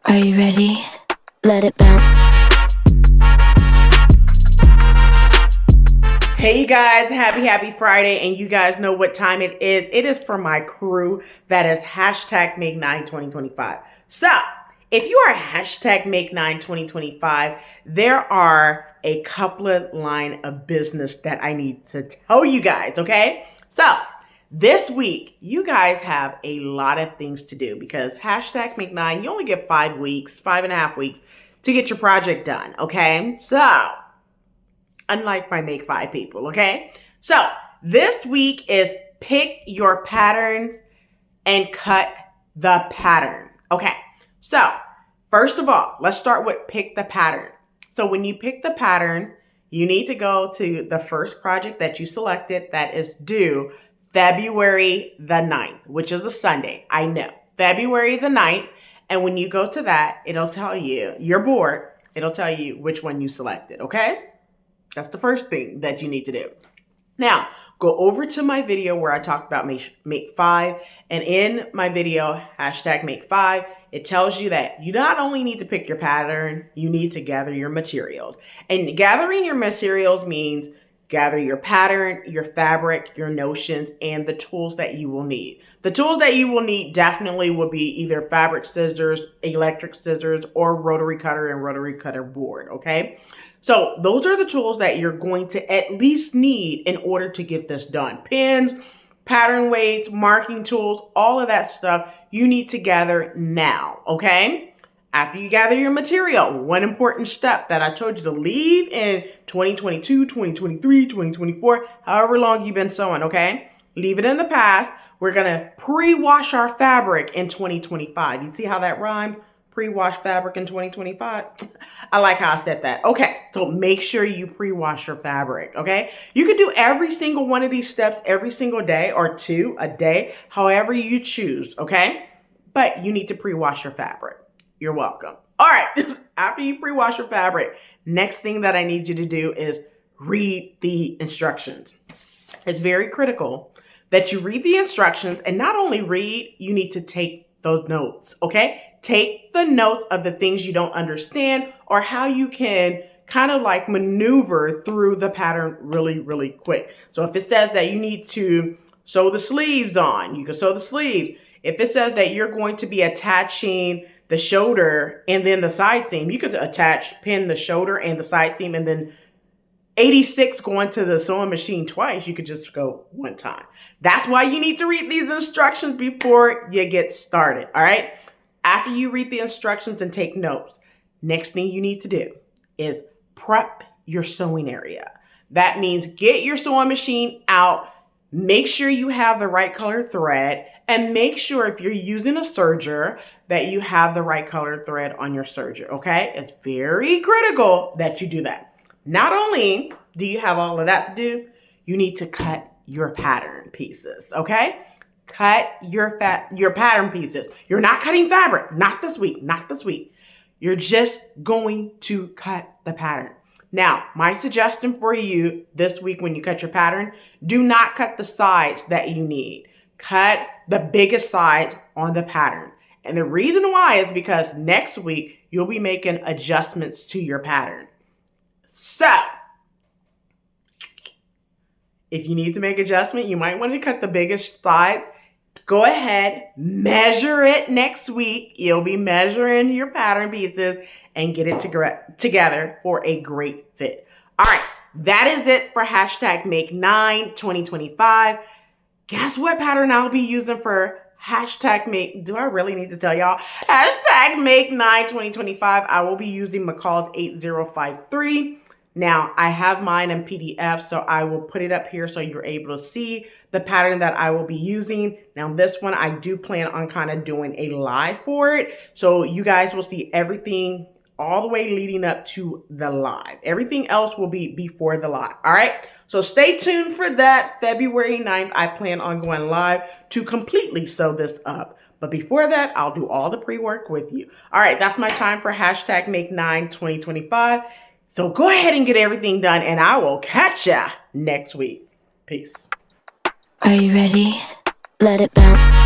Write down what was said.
Are you ready? Let it bounce. Hey guys, happy Friday, and you guys know what time it is. It is for my crew that is hashtag Make 9 2025. So, if you are hashtag Make 9 2025, there are a couple of line of business that I need to tell you guys, okay? So, this week, you guys have a lot of things to do because hashtag Make 9, you only get 5 weeks, 5.5 weeks to get your project done, okay? So, unlike my Make 5 people, okay? So this week is pick your patterns and cut the pattern. Okay, so first of all, let's start with pick the pattern. So when you pick the pattern, you need to go to the first project that you selected that is due February the 9th, which is a Sunday. I know, February the 9th. And when you go to that, it'll tell you, your board, it'll tell you which one you selected, okay? That's the first thing that you need to do. Now, go over to my video where I talked about Make 5. And in my video, hashtag Make 5, it tells you that you not only need to pick your pattern, you need to gather your materials. And gathering your materials means gather your pattern, your fabric, your notions, and the tools that you will need. The tools that you will need definitely will be either fabric scissors, electric scissors, or rotary cutter and rotary cutter board, okay? So those are the tools that you're going to at least need in order to get this done. Pins, pattern weights, marking tools, all of that stuff you need to gather now, okay? After you gather your material, one important step that I told you to leave in 2022, 2023, 2024, however long you've been sewing, okay? Leave it in the past. We're going to pre-wash our fabric in 2025. You see how that rhymed? Pre-wash fabric in 2025. I like how I said that. Okay, so make sure you pre-wash your fabric, okay? You can do every single one of these steps every single day or 2 a day, however you choose, okay? But you need to pre-wash your fabric. You're welcome. All right, after you pre-wash your fabric, next thing that I need you to do is read the instructions. It's very critical that you read the instructions, and not only read, you need to take those notes, okay? Take the notes of the things you don't understand or how you can kind of like maneuver through the pattern really, really quick. So if it says that you need to sew the sleeves on, you can sew the sleeves. If it says that you're going to be attaching the shoulder and then the side seam, you could pin the shoulder and the side seam, and then 86 going to the sewing machine twice. You could just go one time. That's why you need to read these instructions before you get started, all right? After you read the instructions and take notes, next thing you need to do is prep your sewing area. That means get your sewing machine out, make sure you have the right color thread, and make sure if you're using a serger that you have the right color thread on your serger, okay? It's very critical that you do that. Not only do you have all of that to do, you need to cut your pattern pieces, okay? Cut your pattern pieces. You're not cutting fabric. Not this week. Not this week. You're just going to cut the pattern. Now, my suggestion for you this week when you cut your pattern, do not cut the sides that you need. Cut the biggest sides on the pattern. And the reason why is because next week, you'll be making adjustments to your pattern. So, if you need to make adjustment, you might want to cut the biggest sides. Go ahead, measure it next week. You'll be measuring your pattern pieces and get it together for a great fit. All right, that is it for hashtag Make 9 2025. Guess what pattern I'll be using for hashtag Make, do I really need to tell y'all? Hashtag Make 9 2025. I will be using McCall's 8053. Now, I have mine in PDF, so I will put it up here so you're able to see the pattern that I will be using. Now, this one, I do plan on kind of doing a live for it. So you guys will see everything all the way leading up to the live. Everything else will be before the live, all right? So stay tuned for that. February 9th, I plan on going live to completely sew this up. But before that, I'll do all the pre-work with you. All right, that's my time for hashtag Make 9 2025. So go ahead and get everything done, and I will catch ya next week. Peace. Are you ready? Let it bounce.